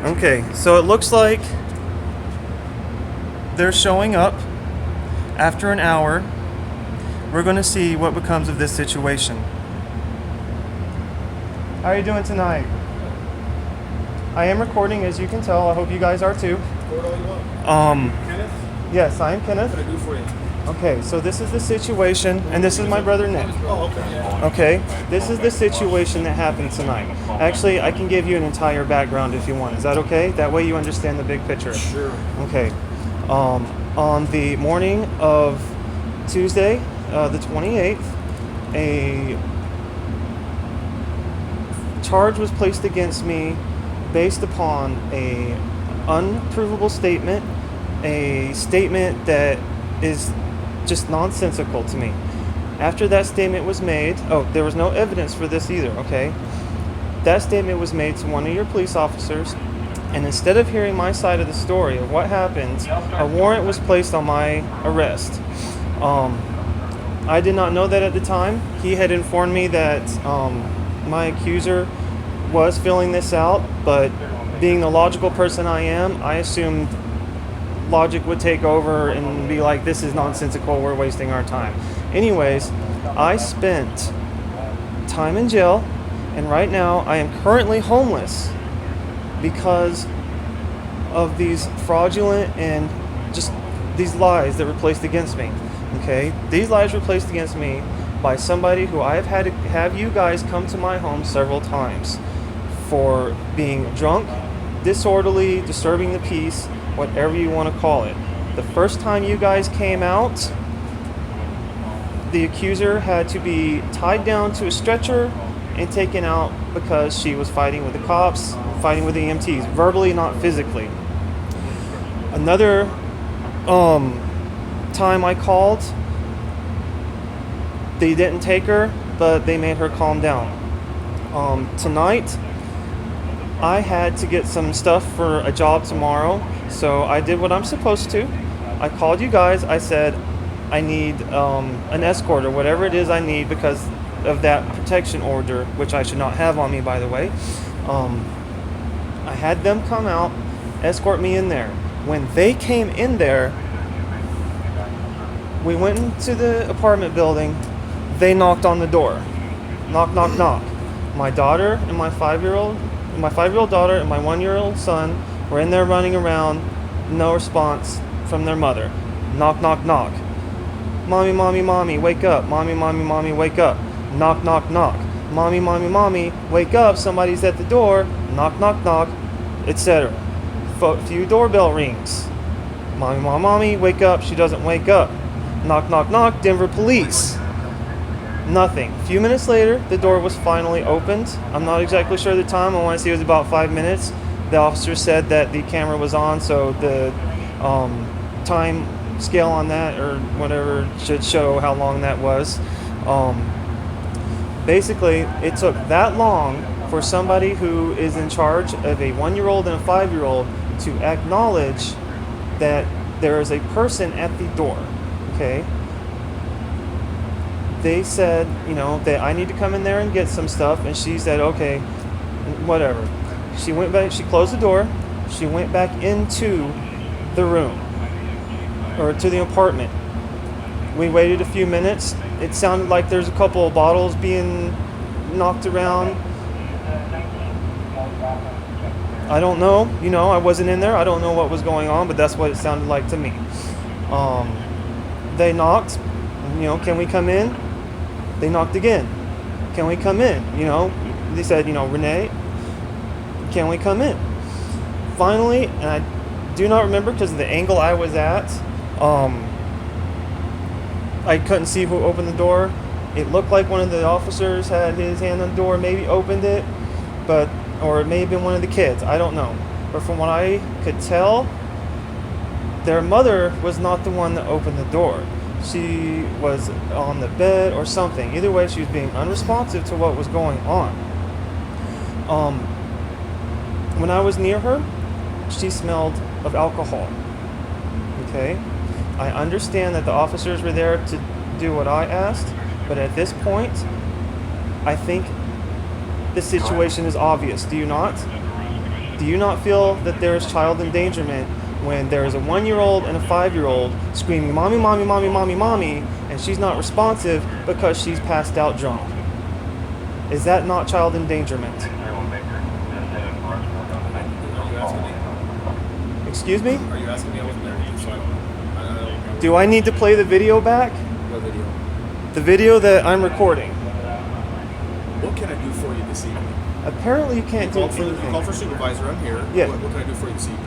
Okay, so it looks like they're showing up after an hour. We're going to see what becomes of this situation. How are you doing tonight? I am recording, as you can tell. I hope you guys are too. Record all you want. Kenneth? Yes, I am Kenneth. What can I do for you? Okay, so this is the situation, and this is my brother Nick. Oh, okay. Okay, this is the situation that happened tonight. Actually, I can give you an entire background if you want. Is that okay? That way you understand the big picture. Sure. Okay. On the morning of Tuesday, the 28th, a charge was placed against me based upon a unprovable statement, a statement that is just nonsensical to me. After that statement was made, there was no evidence for this either, okay? That statement was made to one of your police officers, and instead of hearing my side of the story of what happened, a warrant was placed on my arrest. I did not know that at the time. He had informed me that my accuser was filling this out, but being the logical person I am, I assumed logic would take over and be like, this is nonsensical, we're wasting our time. Anyways, I spent time in jail, and right now I am currently homeless because of these fraudulent and just these lies that were placed against me. Okay? These lies were placed against me by somebody who I have had to have you guys come to my home several times for being drunk, disorderly, disturbing the peace, whatever you want to call it. The first time you guys came out, the accuser had to be tied down to a stretcher and taken out because she was fighting with the cops, fighting with the EMTs, verbally, not physically. Another time I called, they didn't take her, but they made her calm down. Tonight, I had to get some stuff for a job tomorrow, so I did what I'm supposed to. I called you guys. I said I need an escort or whatever it is I need because of that protection order, which I should not have on me, by the way. I had them come out, escort me in there. When they came in there, we went into the apartment building. They knocked on the door. Knock, knock, knock. My daughter and my five-year-old daughter and my 1-year-old son were in there running around. No response from their mother. Knock, knock, knock. Mommy, mommy, mommy, wake up. Mommy, mommy, mommy, wake up. Knock, knock, knock. Mommy, mommy, mommy, wake up. Somebody's at the door. Knock, knock, knock, etc. Few doorbell rings. Mommy, mommy, mommy, wake up. She doesn't wake up. Knock, knock, knock. Denver police. Nothing. A few minutes later, the door was finally opened. I'm not exactly sure the time. I want to say it was about 5 minutes. The officer said that the camera was on, so the time scale on that or whatever should show how long that was. Basically, it took that long for somebody who is in charge of a 1-year-old and a 5-year-old to acknowledge that there is a person at the door. Okay? They said, that I need to come in there and get some stuff, and she said, okay, whatever. She went back, she closed the door, she went back into the room, or to the apartment. We waited a few minutes. It sounded like there's a couple of bottles being knocked around. I don't know, I wasn't in there, I don't know what was going on, but that's what it sounded like to me. They knocked, can we come in? They knocked again. Can we come in? They said, Renee, can we come in? Finally, and I do not remember because of the angle I was at, I couldn't see who opened the door. It looked like one of the officers had his hand on the door, maybe opened it, or it may have been one of the kids. I don't know. But from what I could tell, their mother was not the one that opened the door. She was on the bed or something. Either way, she was being unresponsive to what was going on. When I was near her, she smelled of alcohol. Okay? I understand that the officers were there to do what I asked, but at this point, I think the situation is obvious. Do you not? Do you not feel that there is child endangerment when there is a 1-year-old and a 5-year-old screaming, "Mommy, mommy, mommy, mommy, mommy," and she's not responsive because she's passed out drunk? Is that not child endangerment? Are you asking me? Excuse me? Are you asking me? I wasn't there either, so I don't. Do I need to play the video back? What video? The video that I'm recording. What can I do for you this evening? Apparently you can't do You called anything. for supervisor. I'm here. Yeah. What can I do for you this evening?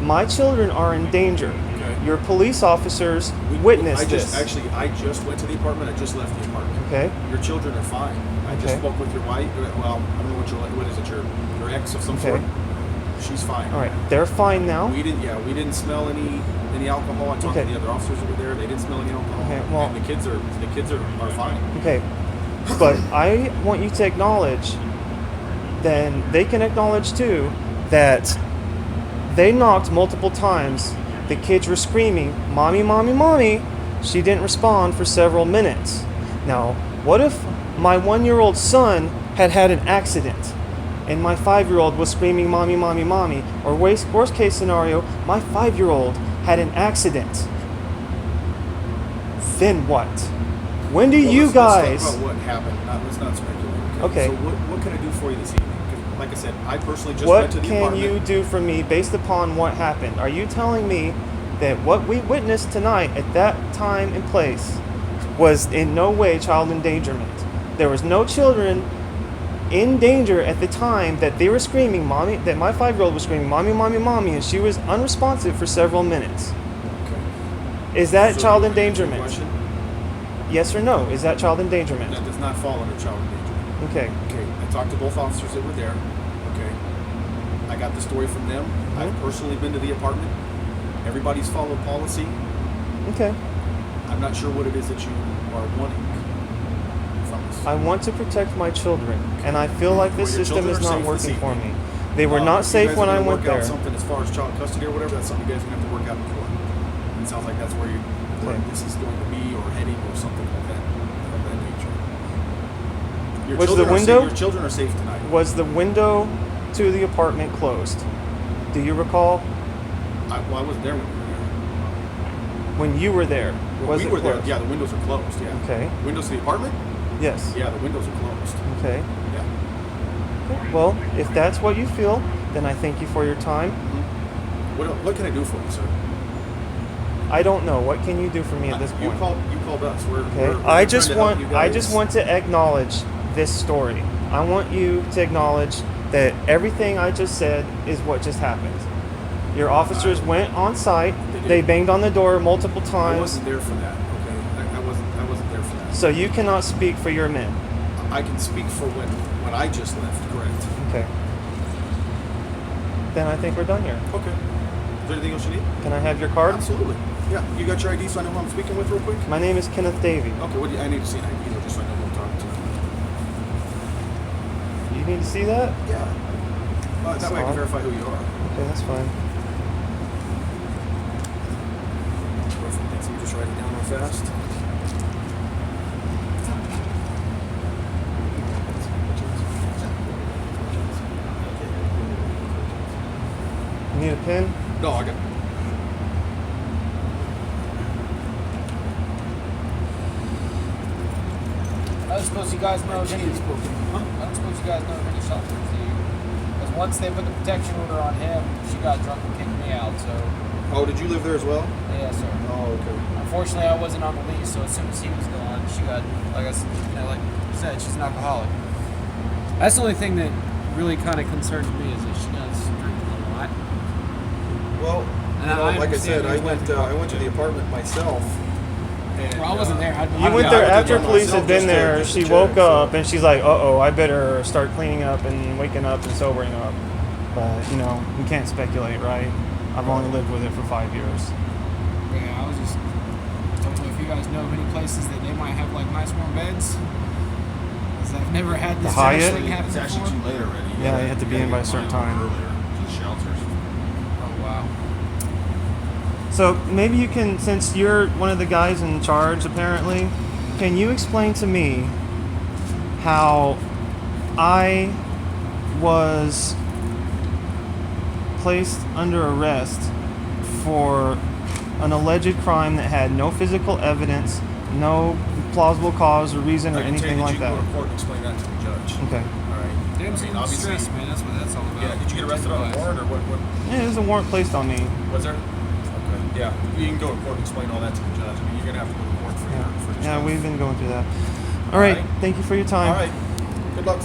My children are in danger. Okay. Your police officers witnessed this. I just went to the apartment. I just left the apartment. Okay. Your children are fine. I just Okay. spoke with your wife. Well, I don't know what is it? Your ex of some Okay. sort. She's fine. All right. They're fine now. We didn't smell any alcohol. I talked Okay. to the other officers who were there. They didn't smell any alcohol. Okay, well- and the kids are fine. Okay. But I want you to acknowledge, then they can acknowledge too, that they knocked multiple times. The kids were screaming, "Mommy, mommy, mommy." She didn't respond for several minutes. Now, what if my 1-year-old son had an accident and my 5-year-old was screaming, "Mommy, mommy, mommy"? Or worst case scenario, my 5-year-old had an accident. Then what? When do you Let's guys... talk about what happened. Let's not speculate. Okay. So what can I do for you this evening? 'Cause like I said, I personally just What went to the can apartment. you do for me based upon what happened? Are you telling me that what we witnessed tonight at that time and place was in no way child endangerment? There was no children in danger at the time that they were screaming, "Mommy," that my 5-year-old was screaming, "Mommy, mommy, mommy," and she was unresponsive for several minutes. Okay. Is that So child you answer the endangerment? question? Yes or no? Is that child endangerment? That does not fall under child endangerment. Okay. Okay. I talked to both officers that were there. Okay. I got the story from them. I've personally been to the apartment. Everybody's followed policy. Okay. I'm not sure what it is that you are wanting from us. I want to protect my children, and I feel like this Well, your system children is are not safe this working for evening. me. They were not If you safe guys when are I gonna went work out there. something as far as child custody or whatever, that's something you guys are going to have to work out in court. It sounds like that's where Okay. this is going to be, or heading, or something like that of that nature. Your Was children the are window- Your children are safe tonight. Was the window to the apartment closed? Do you recall I wasn't there when you were there. when you were there? When Was we it were there, closed? yeah, the windows are closed. Yeah. Okay. Windows to the apartment? Yes. Yeah, the windows are closed. Okay. Yeah. Well, if that's what you feel, then I thank you for your time. What can I do for you, sir? I don't know. What can you do for me at this You point? called us. Okay. We're I trying just to help want you I guys. just want to acknowledge this story. I want you to acknowledge that everything I just said is what just happened. Your officers went on site. They did. They banged on the door multiple I times. wasn't there for that. Okay. I wasn't there for that. So you cannot speak for your men. I can speak for when I just left. Correct. Okay. Then I think we're done here. Okay. Is there anything else you need? Can I have your card? Absolutely. Yeah. You got your ID, so I know who I'm speaking with, real quick. My name is Kenneth Davey. Okay. I need to see an ID, though, just so I know who I'm talking to. You need to see that? Yeah. That way I can fine. verify who you are. Okay, that's fine. Perfect. So you just write it down real fast. You need a pen? No, I got. I don't suppose you guys know of any. I don't suppose you guys know of any shelters, do you? Because once they put the protection order on him, she got drunk and kicked me out. So Oh, did you live there as well? yeah, sir. Oh, okay. Unfortunately, I wasn't on the lease, so as soon as he was gone, she got, like I said, like you said, she's an alcoholic. That's the only thing that really kind of concerns me is that she does drink a lot. Well, And I like I understand said, I there's went. nothing I went to the apartment myself. And, Well, I wasn't there. You went there after police had been there. Just to She check, woke so- up and she's like, "Uh-oh, I better start cleaning up and waking up and sobering up." But you know, we can't speculate, right? I've only lived with it for 5 years. Yeah, I was just don't know if you guys know of any places that they might have like nice warm beds. 'Cause I've never had this The Hyatt? sort of thing happen It's actually before. too late already. Yeah, you have to be in by a certain time. Earlier to the shelters. Oh wow. So maybe you can, since you're one of the guys in charge apparently, can you explain to me how I was placed under arrest for an alleged crime that had no physical evidence, no plausible cause or reason or I can tell anything you like you that. can go to court and explain that to the judge. Okay. All right. Damn, seems obviously- stress, man. That's what that's all about. Yeah. Did you get arrested on a warrant or what? Yeah, there's a warrant placed on me. Was there? Okay. Yeah. You can go to court and explain all that to the judge. I mean, you're gonna have to go to court for your Yeah, stuff. we've been going through that. All right. All right. Thank you for your time. All right. Good luck.